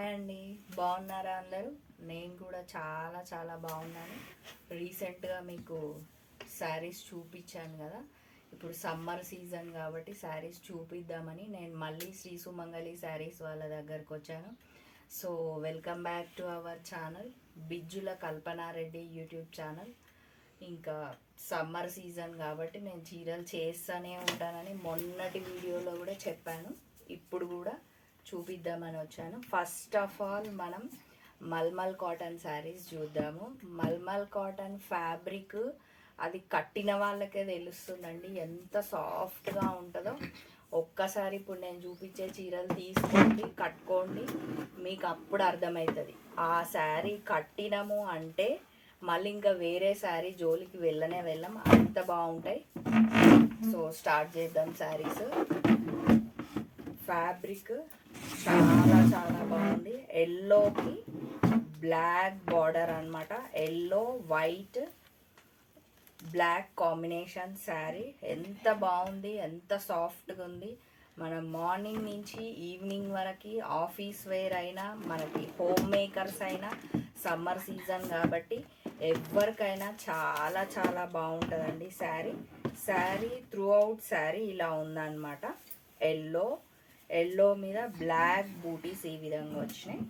Hi అండి, బాగున్నారా అందరూ? నేను కూడా చాలా చాలా బాగున్నాను. రీసెంట్గా మీకు శారీస్ చూపించాను కదా. ఇప్పుడు సమ్మర్ సీజన్ కాబట్టి శారీస్ చూపిద్దామని నేను మళ్ళీ శ్రీ సుమంగళి శారీస్ వాళ్ళ దగ్గరకు వచ్చాను. So welcome back to our channel, Bijjula Kalpana Reddy YouTube channel. ఇంకా సమ్మర్ సీజన్ కాబట్టి నేను చీరలు చేస్తూనే ఉంటానని మొన్నటి వీడియోలో కూడా చెప్పాను. ఇప్పుడు కూడా చూపిద్దామని వచ్చాను. ఫస్ట్ ఆఫ్ ఆల్ మనం మల్మల్ కాటన్ శారీస్ చూద్దాము. మల్మల్ కాటన్ ఫ్యాబ్రిక్ అది కట్టిన వాళ్ళకే తెలుస్తుందండి ఎంత సాఫ్ట్గా ఉంటుందో. ఒక్కసారి ఇప్పుడు నేను చూపించే చీరలు తీసుకోండి, కట్టుకోండి, మీకు అప్పుడు అర్థమవుతుంది. ఆ శారీ కట్టినము అంటే మళ్ళీ ఇంకా వేరే శారీ జోలికి వెళ్ళం, అంత బాగుంటాయి. సో స్టార్ట్ చేద్దాం. శారీస్ ఫ్యాబ్రిక్ చాలా చాలా బాగుంది. ఎల్లోకి బ్లాక్ బార్డర్ అనమాట. Yellow white black combination sari ఎంత బాగుంది, ఎంత సాఫ్ట్గా ఉంది. మనం మార్నింగ్ నుంచి ఈవినింగ్ వరకు ఆఫీస్ వేర్ అయినా, మనకి హోమ్ మేకర్స్ అయినా, సమ్మర్ సీజన్ కాబట్టి ఎవరికైనా చాలా చాలా బాగుంటుందండి శారీ త్రూ అవుట్ శారీ ఇలా ఉందన్నమాట. ఎల్లో మీద బ్లాక్ బూటీస్ ఈ విధంగా వచ్చినాయి.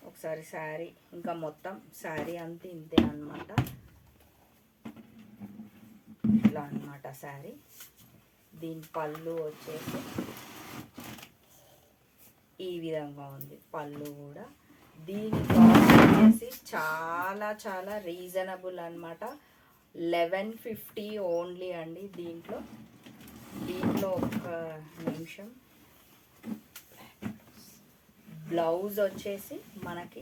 ఒకసారి శారీ ఇంకా మొత్తం శారీ అంతా ఇంతే అనమాట. ఇలా అనమాట శారీ. దీని పళ్ళు వచ్చేసి ఈ విధంగా ఉంది. పళ్ళు కూడా దీని కాస్ట్ వచ్చేసి చాలా చాలా రీజనబుల్ అనమాట. 1150 ఓన్లీ అండి. దీంట్లో ఒక నిమిషం. బ్లౌజ్ వచ్చేసి మనకి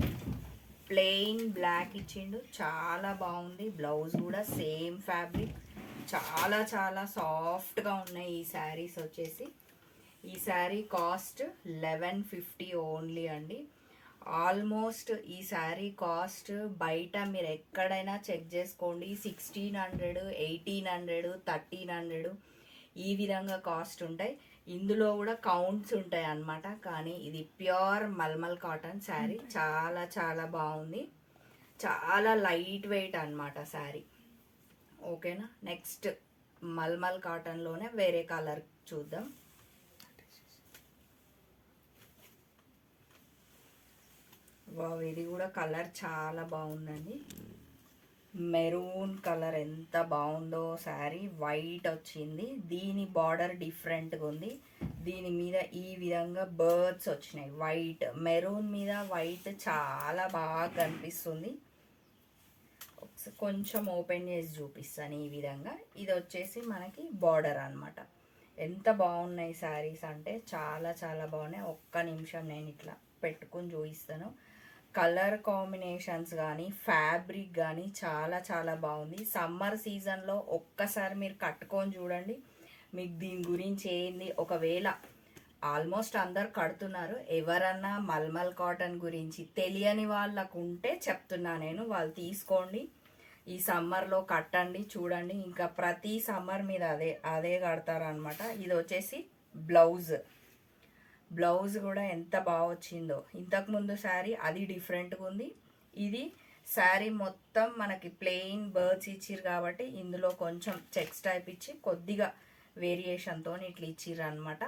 ప్లెయిన్ బ్లాక్ ఇచ్చిండు, చాలా బాగుంది. బ్లౌజ్ కూడా సేమ్ ఫ్యాబ్రిక్, చాలా చాలా సాఫ్ట్గా ఉన్నాయి ఈ శారీస్ వచ్చేసి. ఈ శారీ కాస్ట్ 1150 ఓన్లీ అండి. ఆల్మోస్ట్ ఈ శారీ కాస్ట్ బయట మీరు ఎక్కడైనా చెక్ చేసుకోండి, 1600, 1800, 1300 ఈ విధంగా కాస్ట్ ఉంటాయి. ఇందులో కూడా కౌంట్స్ ఉంటాయి అన్నమాట. కానీ ఇది ప్యూర్ మల్మల్ కాటన్ శారీ, చాలా చాలా బాగుంది. చాలా లైట్ వెయిట్ అనమాట శారీ. ఓకేనా. నెక్స్ట్ మల్మల్ కాటన్లోనే వేరే కలర్ చూద్దాం. వావ్, ఇది కూడా కలర్ చాలా బాగుందండి. మెరూన్ కలర్ ఎంత బాగుందో శారీ. వైట్ వచ్చింది, దీని బార్డర్ డిఫరెంట్గా ఉంది. దీని మీద ఈ విధంగా బర్డ్స్ వచ్చినాయి. వైట్ మెరూన్ మీద వైట్ చాలా బాగా కనిపిస్తుంది. కొంచెం ఓపెన్ చేసి చూపిస్తాను ఈ విధంగా. ఇది వచ్చేసి మనకి బార్డర్ అనమాట. ఎంత బాగున్నాయి శారీస్ అంటే చాలా చాలా బాగున్నాయి. ఒక్క నిమిషం నేను ఇట్లా పెట్టుకుని చూపిస్తాను. కలర్ కాంబినేషన్స్ కానీ ఫ్యాబ్రిక్ కానీ చాలా చాలా బాగుంది. సమ్మర్ సీజన్లో ఒక్కసారి మీరు కట్టుకొని చూడండి, మీకు దీని గురించి ఏంది. ఒకవేళ ఆల్మోస్ట్ అందరు కడుతున్నారు, ఎవరన్నా మల్మల్ కాటన్ గురించి తెలియని వాళ్ళకు ఉంటే చెప్తున్నా నేను, వాళ్ళు తీసుకోండి. ఈ సమ్మర్లో కట్టండి, చూడండి. ఇంకా ప్రతి సమ్మర్ మీద అదే కడతారనమాట. ఇది వచ్చేసి బ్లౌజ్ కూడా ఎంత బాగా వచ్చిందో. ఇంతకుముందు శారీ అది డిఫరెంట్గా ఉంది. ఇది శారీ మొత్తం మనకి ప్లెయిన్ బర్డ్స్ ఇచ్చిర్రు కాబట్టి ఇందులో కొంచెం చెక్స్ టైప్ ఇచ్చి కొద్దిగా వేరియేషన్తో ఇట్లా ఇచ్చిర్రు అనమాట.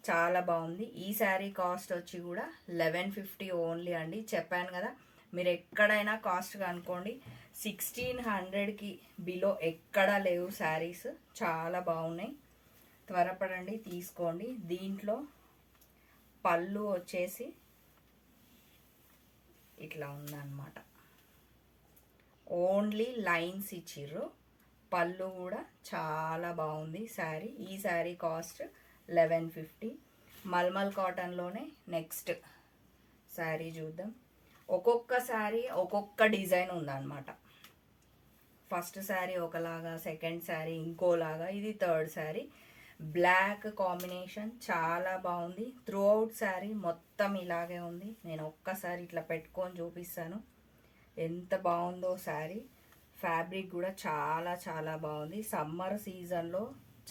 చాలా బాగుంది. ఈ శారీ కాస్ట్ వచ్చి కూడా 1150 ఓన్లీ అండి. చెప్పాను కదా, మీరు ఎక్కడైనా కాస్ట్ కనుక్కోండి, 1600కి బిలో ఎక్కడా లేవు శారీస్. చాలా బాగున్నాయి, త్వరపడండి తీసుకోండి. దీంట్లో పళ్ళు వచ్చేసి ఇట్లా ఉందన్నమాట. ఓన్లీ లైన్స్ ఇచ్చిర్రు. పళ్ళు కూడా చాలా బాగుంది శారీ. ఈ శారీ కాస్ట్ 1150. మల్మల్ కాటన్లోనే నెక్స్ట్ శారీ చూద్దాం. ఒక్కొక్క శారీ ఒక్కొక్క డిజైన్ ఉందన్నమాట. ఫస్ట్ శారీ ఒకలాగా, సెకండ్ శారీ ఇంకోలాగా, ఇది థర్డ్ శారీ. బ్లాక్ కాంబినేషన్ చాలా బాగుంది. త్రూ అవుట్ శారీ మొత్తం ఇలాగే ఉంది. నేను ఒక్కసారి ఇట్లా పెట్టుకొని చూపిస్తాను ఎంత బాగుందో శారీ. ఫ్యాబ్రిక్ కూడా చాలా చాలా బాగుంది. సమ్మర్ సీజన్లో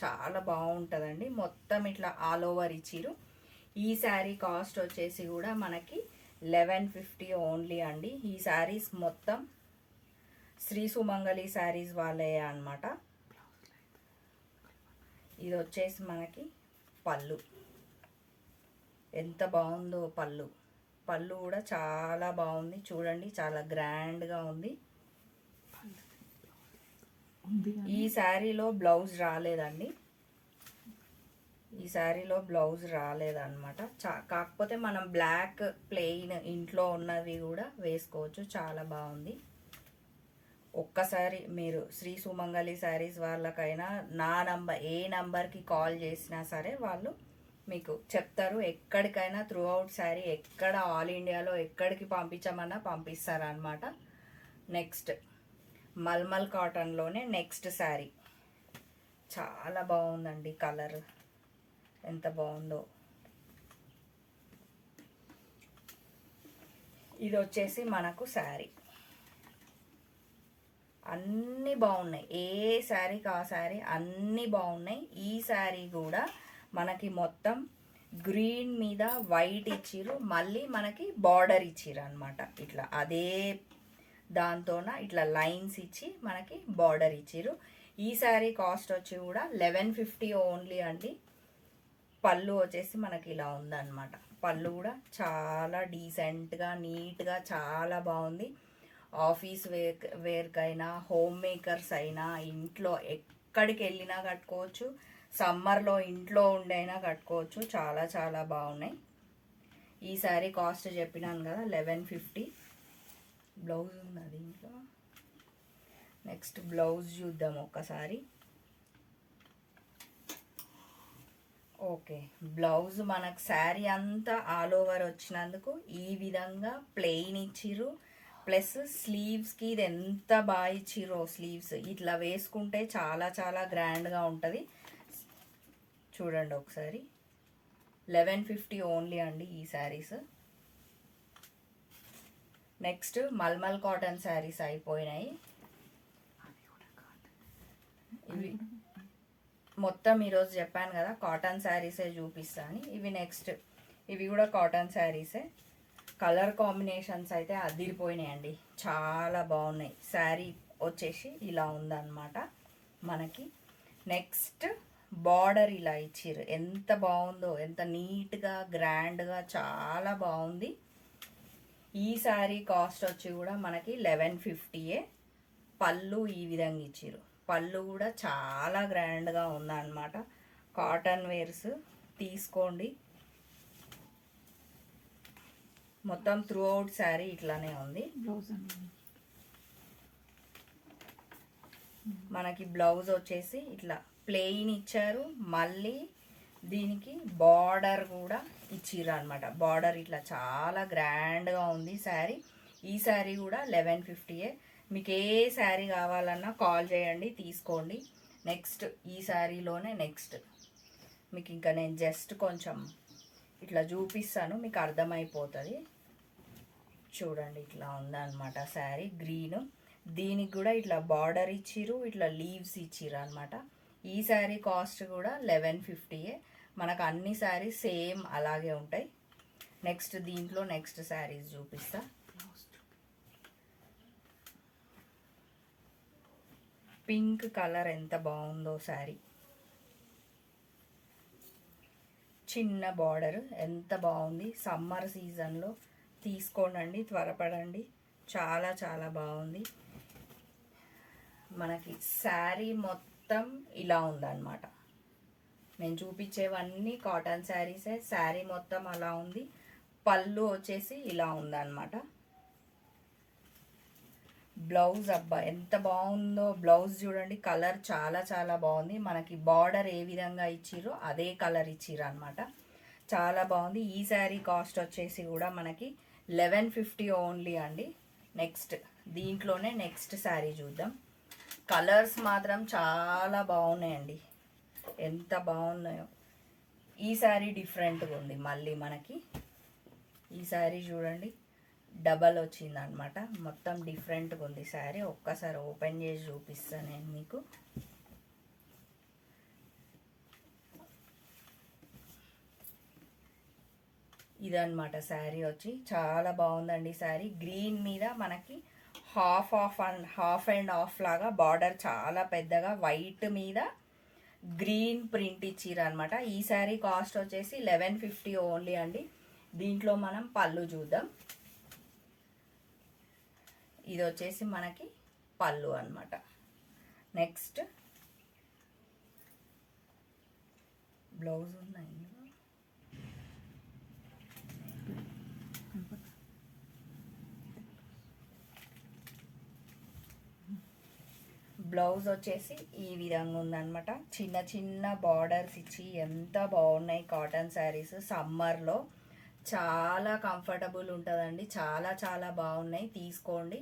చాలా బాగుంటుందండి. మొత్తం ఇట్లా ఆల్ ఓవర్ ఇచ్చిరు. ఈ శారీ కాస్ట్ వచ్చేసి కూడా మనకి 1150 ఓన్లీ అండి. ఈ శారీస్ మొత్తం శ్రీ సుమంగళి శారీస్ వాళ్ళే అనమాట. ఇది వచ్చేసి మనకి పళ్ళు, ఎంత బాగుందో పళ్ళు. పళ్ళు కూడా చాలా బాగుంది చూడండి, చాలా గ్రాండ్గా ఉంది. ఈ శారీలో బ్లౌజ్ రాలేదండి, ఈ శారీలో బ్లౌజ్ రాలేదన్నమాట. కాకపోతే మనం బ్లాక్ ప్లెయిన్ ఇంట్లో ఉన్నవి కూడా వేసుకోవచ్చు, చాలా బాగుంది. ఒక్కసారి మీరు శ్రీ సుమంగళి శారీస్ వాళ్ళకైనా నా నంబర్, ఏ నంబర్కి కాల్ చేసినా సరే వాళ్ళు మీకు చెప్తారు. ఎక్కడికైనా త్రూ అవుట్ శారీ, ఎక్కడ ఆల్ ఇండియాలో ఎక్కడికి పంపించమన్నా పంపిస్తారనమాట. నెక్స్ట్ మల్మల్ కాటన్లోనే నెక్స్ట్ శారీ చాలా బాగుందండి. కలర్ ఎంత బాగుందో. ఇది వచ్చేసి మనకు శారీ, అన్నీ బాగున్నాయి. ఏ శారీకి ఆ శారీ అన్నీ బాగున్నాయి. ఈ శారీ కూడా మనకి మొత్తం గ్రీన్ మీద వైట్ ఇచ్చిర్రు, మళ్ళీ మనకి బార్డర్ ఇచ్చిర్రు అనమాట. ఇట్లా అదే దాంతోన ఇట్లా లైన్స్ ఇచ్చి మనకి బార్డర్ ఇచ్చిర్రు. ఈ శారీ కాస్ట్ వచ్చి కూడా 1150 ఓన్లీ అండి. పళ్ళు వచ్చేసి మనకి ఇలా ఉందన్నమాట. పళ్ళు కూడా చాలా డీసెంట్గా నీట్గా చాలా బాగుంది. ఆఫీస్ వేర్కైనా, హోమ్ మేకర్స్ అయినా, ఇంట్లో ఎక్కడికి వెళ్ళినా కట్టుకోవచ్చు. సమ్మర్లో ఇంట్లో ఉండైనా కట్టుకోవచ్చు. చాలా చాలా బాగున్నాయి. ఈ శారీ కాస్ట్ చెప్పినాను కదా 1150. బ్లౌజ్ ఉంది దీంట్లో. నెక్స్ట్ బ్లౌజ్ చూద్దాం ఒక్కసారి. ఓకే, బ్లౌజ్ మనకు శారీ అంతా ఆల్ ఓవర్ వచ్చినందుకు ఈ విధంగా ప్లెయిన్ ఇచ్చిర్రు. ప్లస్ స్లీవ్స్కి ఇది ఎంత బాగా ఇచ్చిర్రో, స్లీవ్స్ ఇట్లా వేసుకుంటే చాలా చాలా గ్రాండ్గా ఉంటుంది. చూడండి ఒకసారి. 1150 ఓన్లీ అండి ఈ శారీస్. నెక్స్ట్ మల్మల్ కాటన్ శారీస్ అయిపోయినాయి. ఇవి మొత్తం ఈరోజు చెప్పాను కదా కాటన్ శారీసే చూపిస్తాను. ఇవి నెక్స్ట్, ఇవి కూడా కాటన్ శారీసే. కలర్ కాంబినేషన్స్ అయితే అదిరిపోయినాయండి, చాలా బాగున్నాయి. శారీ వచ్చేసి ఇలా ఉందన్నమాట మనకి. నెక్స్ట్ బార్డర్ ఇలా ఇచ్చిర్రు, ఎంత బాగుందో, ఎంత నీట్గా గ్రాండ్గా చాలా బాగుంది. ఈ శారీ కాస్ట్ వచ్చి కూడా మనకి 1150. పళ్ళు ఈ విధంగా ఇచ్చిర్రు. పళ్ళు కూడా చాలా గ్రాండ్గా ఉందన్నమాట. కాటన్ వేర్స్ తీసుకోండి. మొత్తం త్రూ అవుట్ శారీ ఇట్లానే ఉంది. మనకి బ్లౌజ్ వచ్చేసి ఇట్లా ప్లెయిన్ ఇచ్చారు, మళ్ళీ దీనికి బార్డర్ కూడా ఇచ్చిర్రు అనమాట. బార్డర్ ఇట్లా చాలా గ్రాండ్గా ఉంది శారీ. ఈ శారీ కూడా 1150. మీకు ఏ శారీ కావాలన్నా కాల్ చేయండి, తీసుకోండి. నెక్స్ట్ ఈ శారీలోనే నెక్స్ట్ మీకు ఇంకా నేను జస్ట్ కొంచెం ఇట్లా చూపిస్తాను, మీకు అర్థమైపోతుంది. చూడండి ఇట్లా ఉందన్నమాట శారీ, గ్రీన్. దీనికి కూడా ఇట్లా బార్డర్ ఇచ్చిర్రు, ఇట్లా లీవ్స్ ఇచ్చిర్రు అనమాట. ఈ శారీ కాస్ట్ కూడా 1150. మనకు అన్ని శారీస్ సేమ్ అలాగే ఉంటాయి. నెక్స్ట్ దీంట్లో నెక్స్ట్ శారీస్ చూపిస్తా. పింక్ కలర్ ఎంత బాగుందో శారీ, చిన్న బార్డర్ ఎంత బాగుంది. సమ్మర్ సీజన్లో తీసుకోండి, త్వరపడండి, చాలా చాలా బాగుంది. మనకి శారీ మొత్తం ఇలా ఉందన్నమాట. నేను చూపించేవన్నీ కాటన్ శారీసే. శారీ మొత్తం అలా ఉంది. పళ్ళు వచ్చేసి ఇలా ఉందన్నమాట. బ్లౌజ్ అబ్బా ఎంత బాగుందో, బ్లౌజ్ చూడండి, కలర్ చాలా చాలా బాగుంది. మనకి బార్డర్ ఏ విధంగా ఇచ్చిర్రో అదే కలర్ ఇచ్చిర్రు అనమాట. చాలా బాగుంది. ఈ శారీ కాస్ట్ వచ్చేసి కూడా మనకి 1150 ఓన్లీ అండి. నెక్స్ట్ దీంట్లోనే నెక్స్ట్ శారీ చూద్దాం. కలర్స్ మాత్రం చాలా బాగున్నాయండి, ఎంత బాగున్నాయో. ఈ శారీ డిఫరెంట్గా ఉంది. మళ్ళీ మనకి ఈ శారీ చూడండి, డబల్ వచ్చింది అనమాట. మొత్తం డిఫరెంట్గా ఉంది శారీ. ఒక్కసారి ఓపెన్ చేసి చూపిస్తాను నేను మీకు. ఇదన్నమాట శారీ వచ్చి చాలా బాగుందండి. శారీ గ్రీన్ మీద మనకి హాఫ్ అండ్ హాఫ్ లాగా బార్డర్ చాలా పెద్దగా వైట్ మీద గ్రీన్ ప్రింట్ ఇచ్చిర్రు అనమాట. ఈ శారీ కాస్ట్ వచ్చేసి 1150 ఓన్లీ అండి. దీంట్లో మనం పళ్ళు చూద్దాం. ఇది వచ్చేసి మనకి పళ్ళు అనమాట. నెక్స్ట్ బ్లౌజ్ ఉన్నాయి. బ్లౌజ్ వచ్చేసి ఈ విధంగా ఉందన్నమాట. చిన్న చిన్న బార్డర్స్ ఇచ్చి ఎంత బాగున్నాయి కాటన్ శారీస్. సమ్మర్లో చాలా కంఫర్టబుల్ ఉంటుందండి. చాలా చాలా బాగున్నాయి, తీసుకోండి.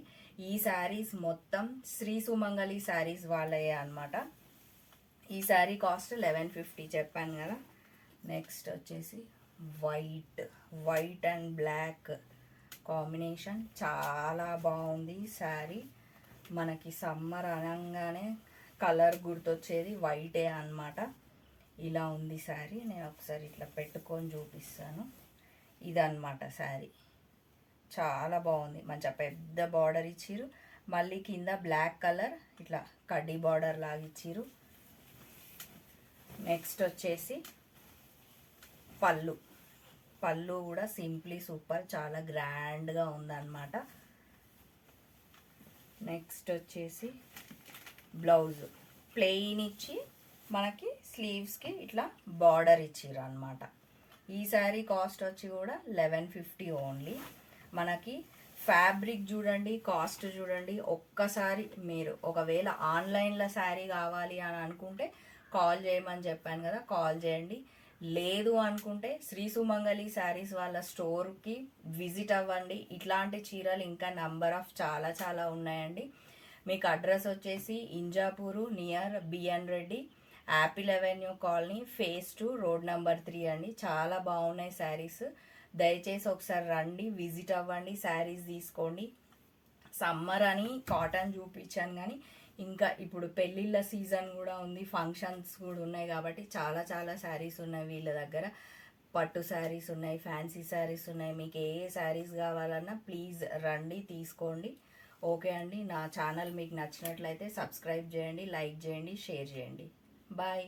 ఈ శారీస్ మొత్తం శ్రీ సుమంగళి శారీస్ వాళ్ళే అనమాట. ఈ శారీ కాస్ట్ 1150 చెప్పాను కదా. నెక్స్ట్ వచ్చేసి వైట్ అండ్ బ్లాక్ కాంబినేషన్ చాలా బాగుంది శారీ. మనకి సమ్మర్ అనగానే కలర్ గుర్తొచ్చేది వైటే అన్నమాట. ఇలా ఉంది శారీ. నేను ఒకసారి ఇట్లా పెట్టుకొని చూపిస్తాను. ఇదన్నమాట శారీ. చాలా బాగుంది. మంచిగా పెద్ద బార్డర్ ఇచ్చిర్రు. మళ్ళీ కింద బ్లాక్ కలర్ ఇట్లా కడ్డీ బార్డర్ లాగా ఇచ్చిర్రు. నెక్స్ట్ వచ్చేసి పళ్ళు కూడా సింప్లీ సూపర్, చాలా గ్రాండ్గా ఉందన్నమాట. నెక్స్ట్ వచ్చేసి బ్లౌజ్ ప్లెయిన్ ఇచ్చి మనకి స్లీవ్స్కి ఇట్లా బార్డర్ ఇచ్చిర్రు అనమాట. ఈ శారీ కాస్ట్ వచ్చి కూడా 1150 ఓన్లీ. మనకి ఫ్యాబ్రిక్ చూడండి, కాస్ట్ చూడండి. ఒక్కసారి మీరు ఒకవేళ ఆన్లైన్లో శారీ కావాలి అని అనుకుంటే కాల్ చేయమని చెప్పాను కదా, కాల్ చేయండి. లేదు అనుకుంటే శ్రీ సుమంగళి శారీస్ వాళ్ళ స్టోర్కి విజిట్ అవ్వండి. ఇట్లాంటి చీరలు ఇంకా నంబర్ ఆఫ్ చాలా చాలా ఉన్నాయండి. మీకు అడ్రస్ వచ్చేసి Injapur near BN Reddy, Apple avenue colony, phase 2, road number 3 అండి. చాలా బాగున్నాయి శారీస్. దయచేసి ఒకసారి రండి, విజిట్ అవ్వండి, శారీస్ తీసుకోండి. సమ్మర్ అని కాటన్ చూపించాను, కానీ ఇంకా ఇప్పుడు పెళ్ళిళ్ళ సీజన్ కూడా ఉంది, ఫంక్షన్స్ కూడా ఉన్నాయి కాబట్టి చాలా చాలా శారీస్ ఉన్నాయి వీళ్ళ దగ్గర. పట్టు శారీస్ ఉన్నాయి, ఫ్యాన్సీ శారీస్ ఉన్నాయి. మీకు ఏ శారీస్ కావాలన్నా ప్లీజ్ రండి, తీసుకోండి. ఓకే అండి. నా ఛానల్ మీకు నచ్చినట్లయితే సబ్స్క్రైబ్ చేయండి, లైక్ చేయండి, షేర్ చేయండి. బాయ్.